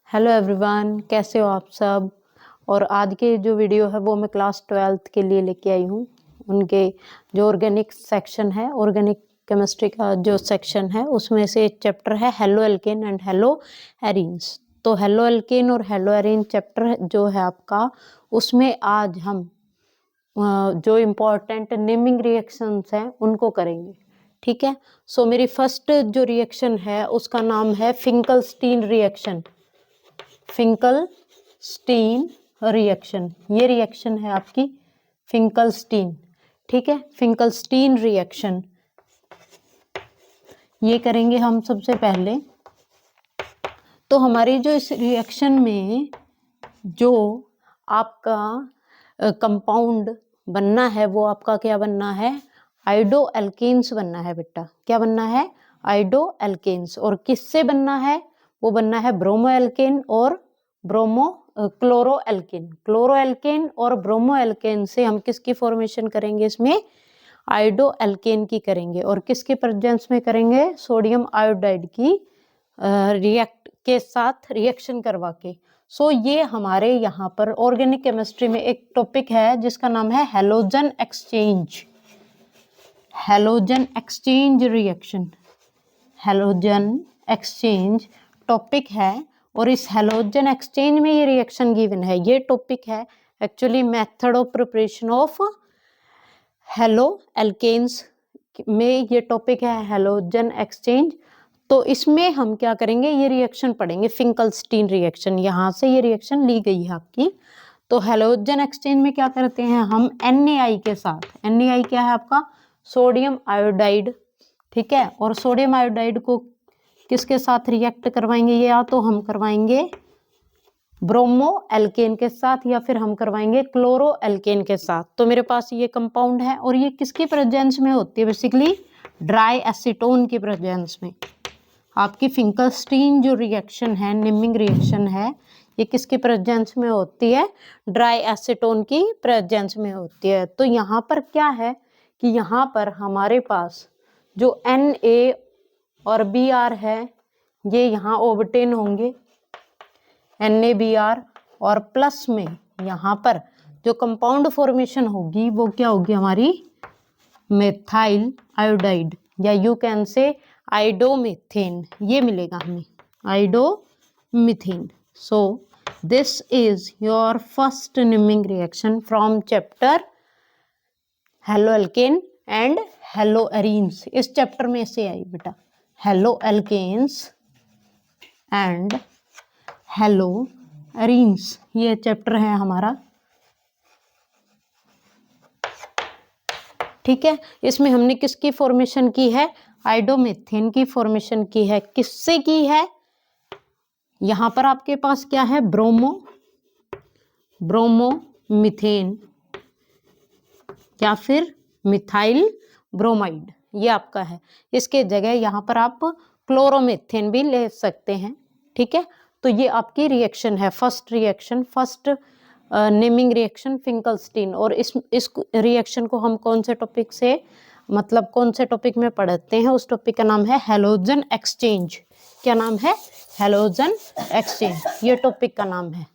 Hello everyone, कैसे हो आप सब। और आज के जो वीडियो है वो मैं क्लास 12th के लिए लेके आई हूँ। उनके जो ऑर्गेनिक सेक्शन है, ऑर्गेनिक केमिस्ट्री का जो सेक्शन है उसमें से एक चैप्टर है halo alkane and hello arenes. तो हेलो एल्केन और हेलो एरीन चैप्टर जो है आपका, उसमें आज हम जो इम्पोर्टेंट नेमिंग रिएक्शंस हैं उनको करेंगे। ठीक है। सो मेरी फर्स्ट जो रिएक्शन है उसका नाम है फिंकलस्टीन रिएक्शन। फिंकलस्टीन रिएक्शन, ये रिएक्शन है आपकी फिंकलस्टीन। ठीक है, फिंकलस्टीन रिएक्शन ये करेंगे हम सबसे पहले। तो हमारी जो इस रिएक्शन में जो आपका कंपाउंड बनना है वो आपका क्या बनना है, आइडो एल्केन्स बनना है बेटा। क्या बनना है, आइडो एल्केन्स। और किससे बनना है, वो बनना है ब्रोमो एल्केन और क्लोरो एल्केन। क्लोरो एल्केन और ब्रोमो एल्केन से हम किसकी फॉर्मेशन करेंगे, इसमें आइडो एल्केन की करेंगे। और किसके प्रेजेंस में करेंगे, सोडियम आयोडाइड की रिएक्ट के साथ रिएक्शन करवा के। सो ये हमारे यहाँ पर ऑर्गेनिक केमिस्ट्री में एक टॉपिक है जिसका नाम है halogen exchange. Halogen exchange reaction, halogen exchange topic है। और इस हैलोजन एक्सचेंज में ये रिएक्शन गिवन है। ये टॉपिक है actually method of preparation of haloalkanes में ये टॉपिक है हैलोजन एक्सचेंज। तो इसमें हम क्या करेंगे, ये रिएक्शन पढ़ेंगे फिंकलस्टीन रिएक्शन। यहाँ से ये रिएक्शन ली गई है आपकी। तो हैलोजन एक्सचेंज में क्या करते हैं हम, NaI के साथ, NaI क्या है आपका, सोडियम आयोडाइड। ठीक है, और सोडियम आयोडाइड को किसके साथ रिएक्ट करवाएंगे, ये या तो हम करवाएंगे ब्रोमो एल्केन के साथ या फिर हम करवाएंगे क्लोरो एल्केन के साथ। तो मेरे पास ये कंपाउंड है और ये किसकी प्रेजेंस में होती है, बेसिकली ड्राई एसीटोन की प्रेजेंस में। आपकी फिंकलस्टीन जो रिएक्शन है, नेमिंग रिएक्शन है, ये किसके प्रेजेंस में होती है, ड्राई एसीटोन की प्रेजेंस में होती है। तो यहाँ पर क्या है कि यहाँ पर हमारे पास जो Na और Br है ये यहाँ ऑब्टेन होंगे, NaBr। और प्लस में यहाँ पर जो कंपाउंड फॉर्मेशन होगी वो क्या होगी हमारी, मेथाइल आयोडाइड, या यू कैन से आइडोमीथेन, ये मिलेगा हमें iodomethane. So this is your first naming reaction from chapter haloalkane and haloarenes. इस चैप्टर में से आई बेटा, haloalkanes and haloarenes, ये चैप्टर है हमारा। ठीक है, इसमें हमने किसकी फॉर्मेशन की है, आइडोमीथेन की फॉर्मेशन की है। किससे की है, यहां पर आपके पास क्या है, ब्रोमो मीथेन या फिर मिथाइल ब्रोमाइड, ये आपका है। इसके जगह यहाँ पर आप क्लोरोमीथेन भी ले सकते हैं। ठीक है, तो ये आपकी रिएक्शन है, first reaction, first naming reaction Finkelstein. और इस रिएक्शन को हम कौन से टॉपिक से, मतलब कौन से टॉपिक में पढ़ते हैं, उस टॉपिक का नाम है हैलोजन एक्सचेंज। क्या नाम है, हैलोजन एक्सचेंज, ये टॉपिक का नाम है।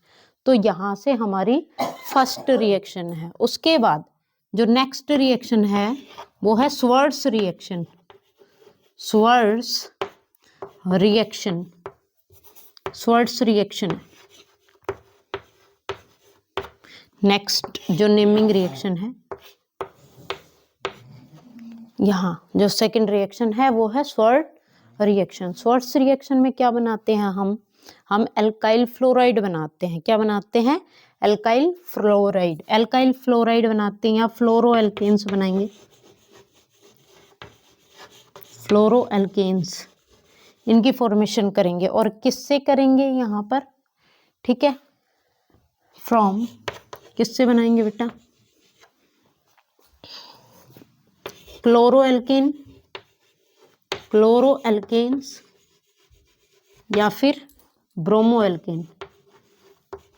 तो यहाँ से हमारी फर्स्ट रिएक्शन है। उसके बाद जो नेक्स्ट रिएक्शन है वो है स्वर्ट्स रिएक्शन। स्वर्ट्स रिएक्शन, स्वर्ट्स रिएक्शन नेक्स्ट जो नेमिंग रिएक्शन है। यहाँ जो सेकंड रिएक्शन है वो है स्वर्ट रिएक्शन। स्वर्ट्स रिएक्शन में क्या बनाते हैं हम एल्काइल फ्लोराइड बनाते हैं। क्या बनाते हैं, एल्काइल फ्लोराइड, एल्काइल फ्लोराइड बनाते हैं या फ्लोरो एल्केन्स बनाएंगे, फ्लोरो एल्केन्स, इनकी फॉर्मेशन करेंगे। और किससे करेंगे यहाँ पर, ठीक है, फ्रॉम, किससे बनाएंगे बेटा, क्लोरो एल्केन, क्लोरो एल्केन्स या फिर ब्रोमो एल्केन,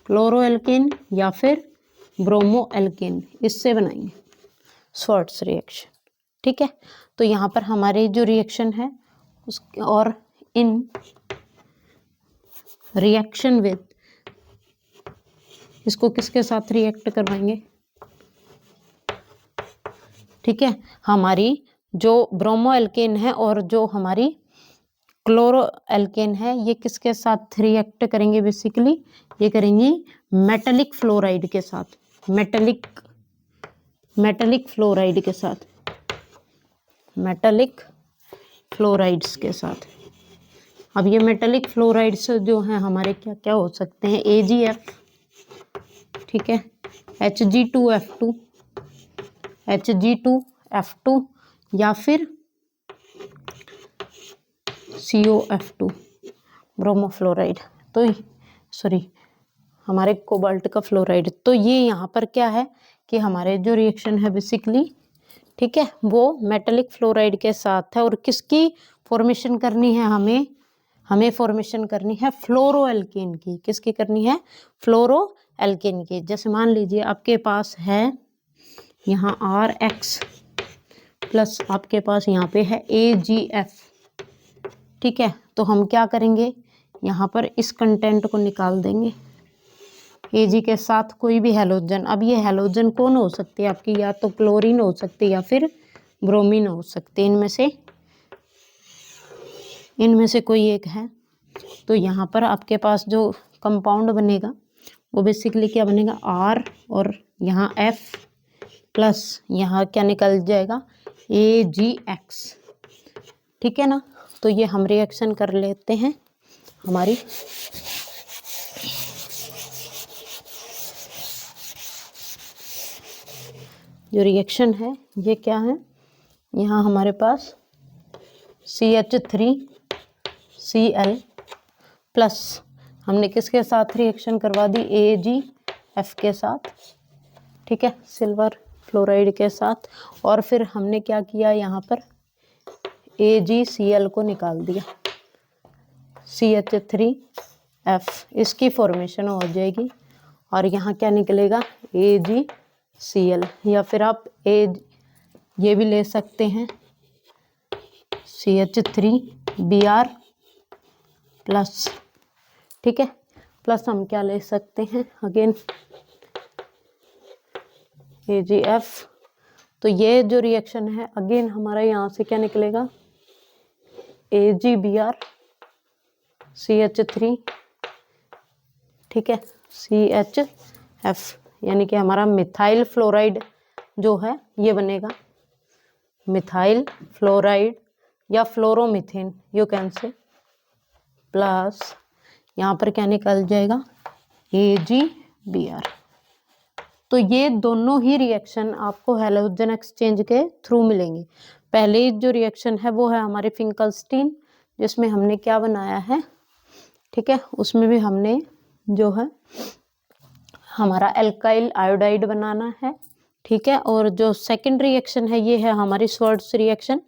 क्लोरो एल्केन या फिर ब्रोमो एल्केन, इससे बनाएंगे स्वर्ट्स रिएक्शन। ठीक है, तो यहाँ पर हमारे जो रिएक्शन है उस, और इन रिएक्शन विद, इसको किसके साथ रिएक्ट करवाएंगे, ठीक है, हमारी जो ब्रोमो एल्केन है और जो हमारी क्लोरो एल्केन है, ये किसके साथ रिएक्ट करेंगे बेसिकली, ये करेंगी मेटेलिक फ्लोराइड के साथ, मेटेलिक फ्लोराइड के साथ, मेटेलिक फ्लोराइड्स के साथ। अब ये मेटेलिक फ्लोराइड्स जो हैं हमारे क्या क्या हो सकते हैं, AgF, ठीक है, Hg2F2, Hg2F2 या फिर COF2 ब्रोमोफ्लोराइड, तो सॉरी हमारे कोबाल्ट का फ्लोराइड। तो ये यहाँ पर क्या है कि हमारे जो रिएक्शन है बेसिकली, ठीक है, वो मेटेलिक फ्लोराइड के साथ है और किसकी फॉर्मेशन करनी है, हमें फॉर्मेशन करनी है फ्लोरो एल्केन की। किसकी करनी है, फ्लोरो एल्केन की। जैसे मान लीजिए आपके पास है यहाँ RX प्लस आपके पास यहाँ पे है AgF, ठीक है, तो हम क्या करेंगे, यहाँ पर इस कंटेंट को निकाल देंगे, Ag के साथ कोई भी हैलोजन। अब ये हैलोजन कौन हो सकती है आपकी, या तो क्लोरीन हो सकती है या फिर ब्रोमीन हो सकती है, इनमें से कोई एक है। तो यहाँ पर आपके पास जो कंपाउंड बनेगा वो बेसिकली क्या बनेगा, R और यहाँ F प्लस यहाँ क्या निकल जाएगा, AgX, ठीक है ना। तो ये हम रिएक्शन कर लेते हैं। हमारी जो रिएक्शन है ये क्या है, यहाँ हमारे पास CH3Cl प्लस हमने किसके साथ रिएक्शन करवा दी, AgF के साथ, ठीक है, सिल्वर फ्लोराइड के साथ। और फिर हमने क्या किया, यहाँ पर AgCl को निकाल दिया, CH3F, इसकी फॉर्मेशन हो जाएगी और यहाँ क्या निकलेगा, AgCl, या फिर आप ये भी ले सकते हैं CH3Br प्लस, ठीक है, प्लस हम क्या ले सकते हैं अगेन AgF। तो ये जो रिएक्शन है अगेन हमारा यहाँ से क्या निकलेगा, AgBr CH3, ठीक है, CHF, यानी कि हमारा मिथाइल फ्लोराइड जो है ये बनेगा, मिथाइल फ्लोराइड या फ्लोरोमीथेन यू कैन से, प्लस यहाँ पर क्या निकल जाएगा, AgBr। तो ये दोनों ही रिएक्शन आपको हैलोजन एक्सचेंज के थ्रू मिलेंगे। पहले जो रिएक्शन है वो है हमारे फिंकलस्टीन, जिसमें हमने क्या बनाया है, ठीक है, उसमें भी हमने जो है हमारा एल्काइल आयोडाइड बनाना है, ठीक है। और जो सेकंड रिएक्शन है ये है हमारी स्वर्ट्स रिएक्शन,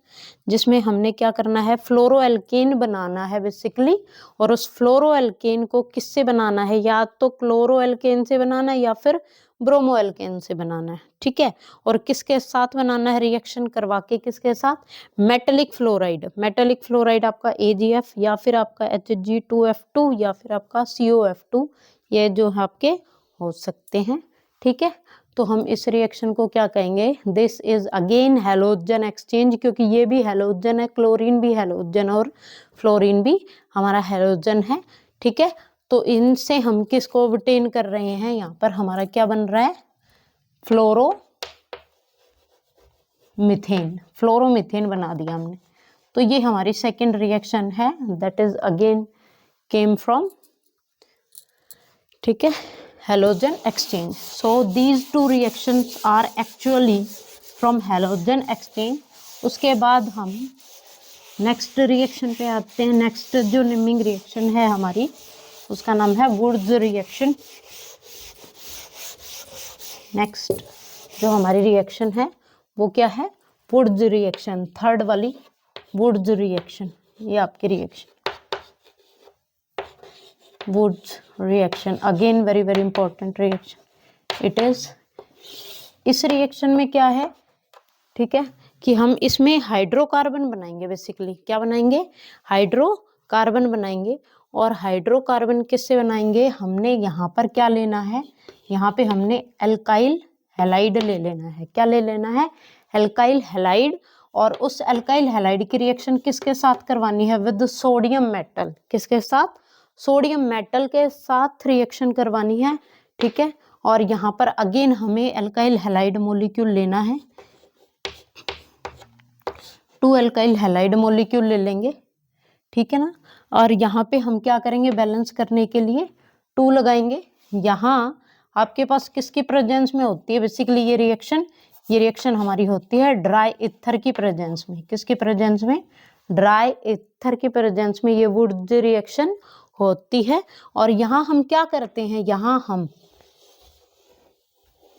जिसमें हमने क्या करना है, फ्लोरो एल्केन बनाना है बेसिकली। और उस फ्लोरो एल्केन को किससे बनाना है, या तो क्लोरो एल्केन से बनाना है या फिर ब्रोमो एल्केन से बनाना है, ठीक है। और किसके साथ बनाना है, रिएक्शन करवा के किसके साथ, मेटेलिक फ्लोराइड आपका AgF या फिर आपका Hg2F2 या फिर आपका COF2, ये जो है आपके हो सकते हैं, ठीक है। तो हम इस रिएक्शन को क्या कहेंगे, this is again halogen exchange, क्योंकि ये भी हैलोजन है, क्लोरीन भी हैलोजन और फ्लोरीन भी हमारा हैलोजन है, ठीक है। तो इनसे हम किसको ऑब्टेन कर रहे हैं, यहाँ पर हमारा क्या बन रहा है, फ्लोरोमीथेन बना दिया हमने। तो ये हमारी सेकेंड रिएक्शन है, that is again came from, ठीक है, halogen exchange. So these two reactions are actually from halogen exchange. उसके बाद हम नेक्स्ट रिएक्शन पे आते हैं। नेक्स्ट जो नेमिंग रिएक्शन है हमारी, उसका नाम है वुड्स रिएक्शन। नेक्स्ट जो हमारी रिएक्शन है वो क्या है, वुड्स रिएक्शन, थर्ड वाली वुड्स रिएक्शन, ये आपकी reaction Woods reaction, again very very important reaction it is। इस रिएक्शन में क्या है, ठीक है, कि हम इसमें हाइड्रोकार्बन बनाएंगे, बेसिकली क्या बनाएंगे, हाइड्रोकार्बन बनाएंगे। और हाइड्रोकार्बन किससे बनाएंगे, हमने यहाँ पर क्या लेना है, यहाँ पे हमने एल्काइल हैलाइड ले लेना है। क्या ले लेना है, एल्काइल हैलाइड। और उस एल्काइल हैलाइड की रिएक्शन किसके साथ करवानी है, विद सोडियम मेटल। किसके साथ, सोडियम मेटल के साथ रिएक्शन करवानी है, ठीक है। और यहाँ पर अगेन हमें एल्काइल हैलाइड मोलिक्यूल लेना है, 2 एल्काइल हैलाइड मोलिक्यूल ले लेंगे, ठीक है ना। और यहाँ पे हम क्या करेंगे, बैलेंस करने के लिए 2 लगाएंगे। यहाँ आपके पास किसकी प्रेजेंस में होती है बेसिकली ये रिएक्शन हमारी होती है ड्राई ईथर की प्रेजेंस में। किसकी प्रेजेंस में, ड्राई ईथर की प्रेजेंस में ये वुड्स रिएक्शन होती है। और यहाँ हम क्या करते हैं, यहाँ हम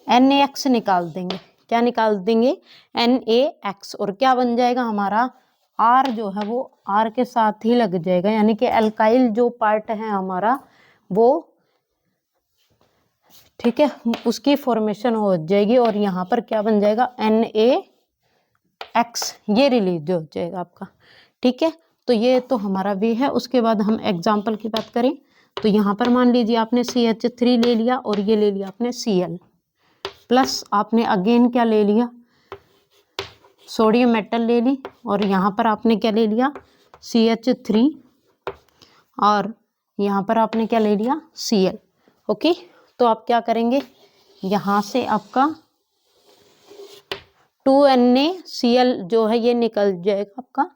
NaX निकाल देंगे। क्या निकाल देंगे, NaX। और क्या बन जाएगा हमारा, R जो है वो R के साथ ही लग जाएगा, यानी कि एल्काइल जो पार्ट है हमारा वो, ठीक है, उसकी फॉर्मेशन हो जाएगी। और यहाँ पर क्या बन जाएगा, NaX, ये रिलीज हो जाएगा आपका, ठीक है। तो ये तो हमारा वे है। उसके बाद हम एग्जाम्पल की बात करें तो यहाँ पर मान लीजिए आपने CH3 ले लिया और ये ले लिया आपने Cl, प्लस आपने अगेन क्या ले लिया, सोडियम मेटल ले ली। और यहाँ पर आपने क्या ले लिया, CH3, और यहाँ पर आपने क्या ले लिया, Cl। ओके, तो आप क्या करेंगे, यहाँ से आपका 2NaCl जो है ये निकल जाएगा आपका।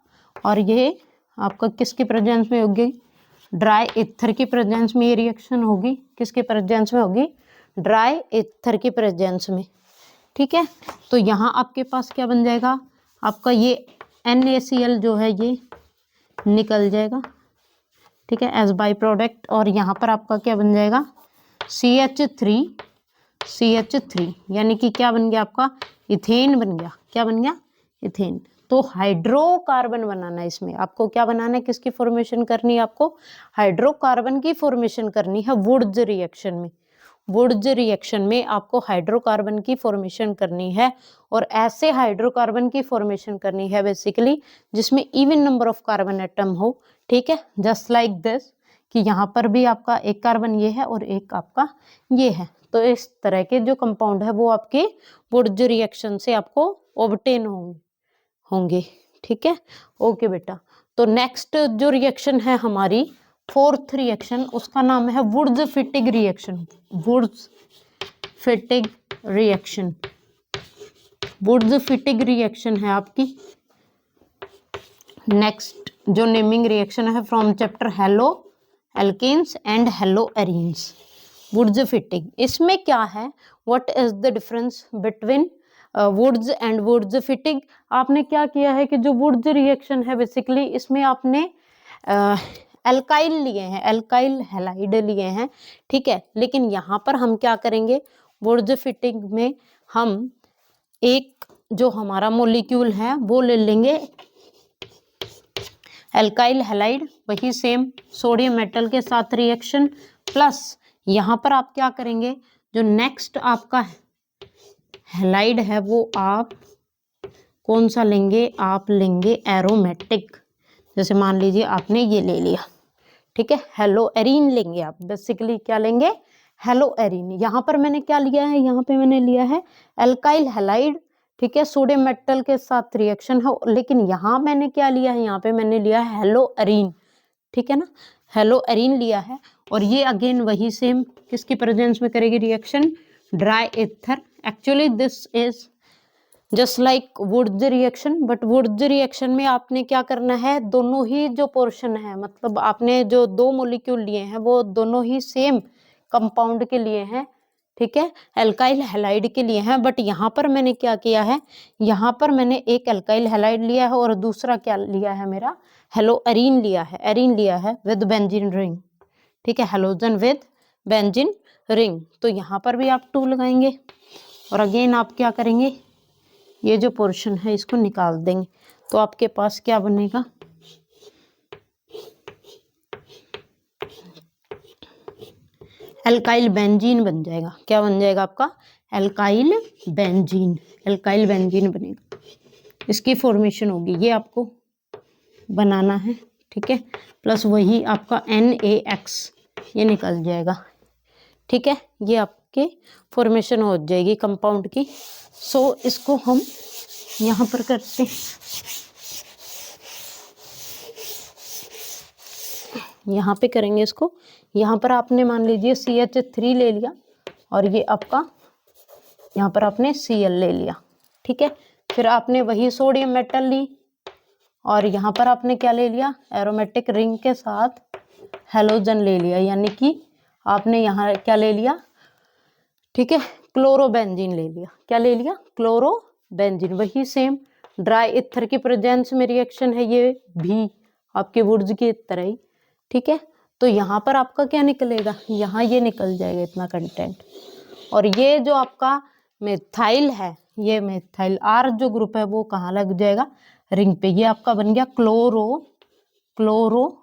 और ये आपका किसकी प्रेजेंस में होगी, ड्राई ईथर की प्रेजेंस में ये रिएक्शन होगी। किसके प्रेजेंस में होगी, ड्राई ईथर की प्रेजेंस में, ठीक है। तो यहाँ आपके पास क्या बन जाएगा, आपका ये NaCl जो है ये निकल जाएगा, ठीक है, एज बाई प्रोडक्ट। और यहाँ पर आपका क्या बन जाएगा, CH3, यानी कि क्या बन गया आपका, इथेन बन गया। क्या बन गया, इथेन। तो हाइड्रोकार्बन बनाना है इसमें, आपको क्या बनाना है, किसकी फॉर्मेशन करनी है, आपको हाइड्रोकार्बन की फॉर्मेशन करनी है वुड्स रिएक्शन में। वुड्स रिएक्शन में आपको हाइड्रोकार्बन की फॉर्मेशन करनी है। और ऐसे हाइड्रोकार्बन की फॉर्मेशन करनी है बेसिकली जिसमें even number of carbon atom हो, ठीक है, जस्ट लाइक दिस, कि यहाँ पर भी आपका एक कार्बन ये है और एक आपका ये है। तो इस तरह के जो कंपाउंड है वो आपके वुड्स रिएक्शन से आपको ऑब्टेन होंगे, ठीक है। ओके बेटा, तो नेक्स्ट जो रिएक्शन है हमारी 4th रिएक्शन, उसका नाम है Wurtz Fittig reaction. Wurtz Fittig reaction, Wurtz Fittig reaction है आपकी नेक्स्ट जो नेमिंग रिएक्शन है from chapter haloalkanes and haloarenes. Wurtz Fittig, इसमें क्या है, what is the difference between Wurtz and Wurtz Fittig. आपने क्या किया है कि जो वुड्स रिएक्शन है बेसिकली इसमें आपने एल्काइल लिए हैं, एल्काइल हैलाइड लिए हैं, ठीक है। लेकिन यहाँ पर हम क्या करेंगे, वुड्स फिटिग में हम एक जो हमारा मोलिक्यूल है वो ले लेंगे एल्काइल हैलाइड, वही सेम सोडियम मेटल के साथ रिएक्शन, प्लस यहाँ पर आप क्या करेंगे, जो नेक्स्ट आपका हैलाइड है वो आप कौन सा लेंगे, आप लेंगे एरोमेटिक। जैसे मान लीजिए आपने ये ले लिया, ठीक है, हेलो एरीन लेंगे आप, बेसिकली क्या लेंगे, हेलो एरीन। यहाँ पर मैंने क्या लिया है, यहाँ पे मैंने लिया है एल्काइल हैलाइड, ठीक है, सोडियम मेटल के साथ रिएक्शन है। लेकिन यहाँ मैंने क्या लिया है, यहाँ पे मैंने लिया है हेलो एरीन, ठीक है ना, हेलो एरीन लिया है। और ये अगेन वही सेम किसकी प्रेजेंस में करेगी reaction, dry ether. Actually this is just like Wurtz reaction, but Wurtz reaction में आपने क्या करना है, दोनों ही जो पोर्शन है, मतलब आपने जो 2 मॉलिक्यूल लिए हैं वो दोनों ही सेम कंपाउंड के लिए हैं, ठीक है, एल्काइल हैलाइड के लिए हैं। बट यहाँ पर मैंने क्या किया है, यहाँ पर मैंने एक एल्काइल हैलाइड लिया है और दूसरा क्या लिया है, मेरा हेलो एरीन लिया है, एरीन लिया है विद बेंजीन रिंग, ठीक है, हेलोजन विद बेंजीन रिंग। तो यहाँ पर भी आप 2 लगाएंगे और अगेन आप क्या करेंगे, ये जो पोर्शन है इसको निकाल देंगे। तो आपके पास क्या बनेगा, एल्काइल बेंजीन बन जाएगा। क्या बन जाएगा आपका, एल्काइल बेंजीन, एल्काइल बेंजीन बनेगा, इसकी फॉर्मेशन होगी। ये आपको बनाना है, ठीक है, प्लस वही आपका NaX ये निकल जाएगा। ठीक है, ये आपके फॉर्मेशन हो जाएगी कंपाउंड की। सो इसको हम यहाँ पर करते हैं, यहाँ पे करेंगे इसको। यहाँ पर आपने मान लीजिए CH3 ले लिया और ये आपका यहाँ पर आपने Cl ले लिया। ठीक है, फिर आपने वही सोडियम मेटल ली और यहाँ पर आपने क्या ले लिया, एरोमेटिक रिंग के साथ हेलोजन ले लिया, यानी कि आपने यहाँ क्या ले लिया, ठीक है, क्लोरोबेंजीन ले लिया। क्या ले लिया, क्लोरोबेंजीन। वही सेम ड्राई ईथर की प्रेजेंस में रिएक्शन है, ये भी आपके वुड्स की तरह ही। ठीक है, तो यहाँ पर आपका क्या निकलेगा, यहाँ ये निकल जाएगा इतना कंटेंट। और ये जो आपका मिथाइल है, ये मिथाइल R जो ग्रुप है वो कहाँ लग जाएगा, रिंग पे। ये आपका बन गया क्लोरोमीथेन।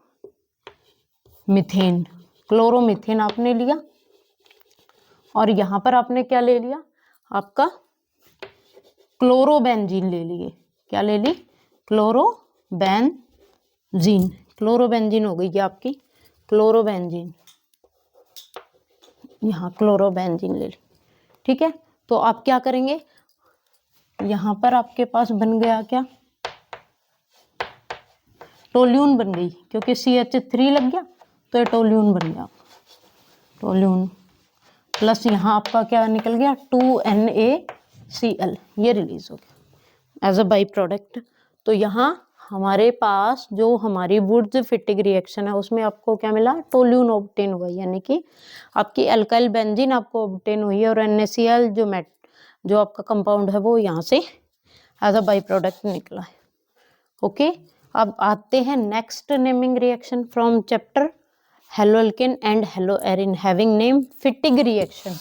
क्लोरोमीथेन आपने लिया और यहाँ पर आपने क्या ले लिया, आपका क्लोरोबेंजीन ले लिए। क्या ले ली, क्लोरोबेंजीन। क्लोरोबेंजीन हो गई ये आपकी क्लोरोबेंजीन, यहाँ क्लोरोबेंजीन ले ली। ठीक है, तो आप क्या करेंगे, यहाँ पर आपके पास बन गया क्या, टोल्यून बन गई, क्योंकि CH3 लग गया तो ये टोल्यून बन गया, टोल्यून। प्लस यहाँ आपका क्या निकल गया, 2NaCl, ये रिलीज हो गया एज अ बाई प्रोडक्ट। तो यहाँ हमारे पास जो हमारी वुड्स फिटिंग रिएक्शन है उसमें आपको क्या मिला, टोल्यून ऑब्टेन हुआ, यानी कि आपकी एल्काइल बेंजीन आपको ऑब्टेन हुई है और NaCl जो आपका कंपाउंड है वो यहाँ से एज अ बाई प्रोडक्ट निकला है। ओके, अब आते हैं next naming reaction from chapter haloalkane and haloarene having name Fittig reaction.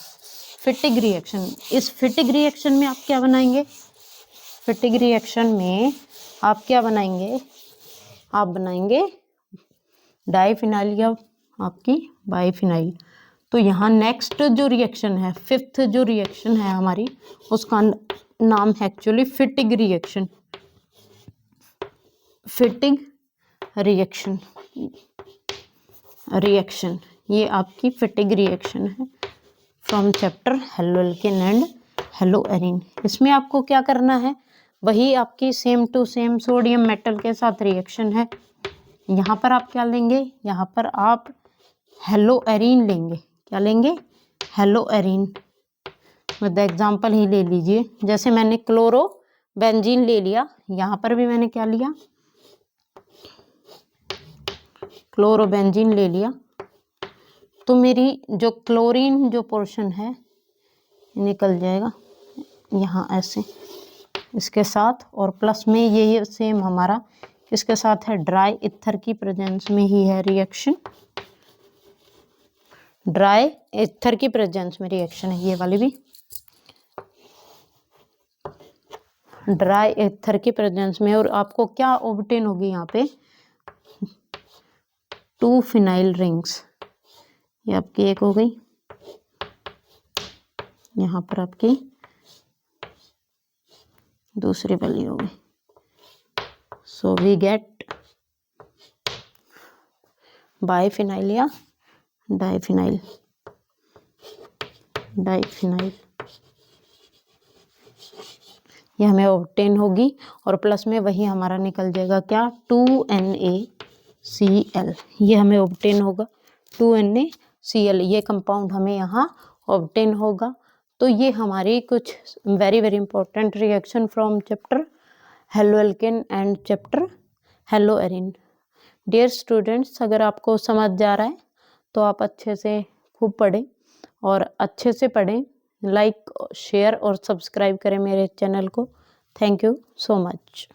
Fittig reaction, इस फिटिग रिएक्शन में आप क्या बनाएंगे, फिटिग रिएक्शन में आप क्या बनाएंगे, आप बनाएंगे डाइफिनाइल या आपकी बाइफिनाइल। तो यहाँ नेक्स्ट जो रिएक्शन है, फिफ्थ जो रिएक्शन है हमारी, उसका नाम है actually Fittig reaction. Fittig reaction, ये आपकी फिटिग रिएक्शन है from chapter haloalkane and haloarene. इसमें आपको क्या करना है, वही आपकी same to same sodium metal के साथ रिएक्शन है। यहाँ पर आप क्या लेंगे, यहाँ पर आप हेलोएरिन लेंगे। क्या लेंगे, हेलोएरिन। विद एग्जाम्पल ही ले लीजिए, जैसे मैंने क्लोरोबेंजीन ले लिया, यहाँ पर भी मैंने क्या लिया, क्लोरोबेंजीन ले लिया। तो मेरी जो क्लोरीन जो पोर्शन है निकल जाएगा यहाँ ऐसे इसके साथ, और प्लस में ये सेम हमारा इसके साथ है, ड्राई ईथर की प्रेजेंस में ही है रिएक्शन, ड्राई ईथर की प्रेजेंस में रिएक्शन है, ये वाली भी ड्राई ईथर की प्रेजेंस में। और आपको क्या ऑब्टेन होगी यहाँ पे, 2 फिनाइल रिंग्स, ये आपकी एक हो गई, यहाँ पर आपकी दूसरी वाली हो गई। सो वी गेट बाइफिनाइल या डाइफिनाइल, डाइफिनाइल ये हमें ऑब्टेन होगी। और प्लस में वही हमारा निकल जाएगा क्या, 2NaCl, ये हमें ऑब्टेन होगा 2NaCl, ये कंपाउंड हमें यहाँ ऑब्टेन होगा। तो ये हमारी कुछ very very important reaction from chapter haloalkane and chapter haloarene. Dear students, अगर आपको समझ जा रहा है तो आप अच्छे से खूब पढ़ें और अच्छे से पढ़ें, लाइक शेयर और सब्सक्राइब करें मेरे चैनल को। Thank you so much.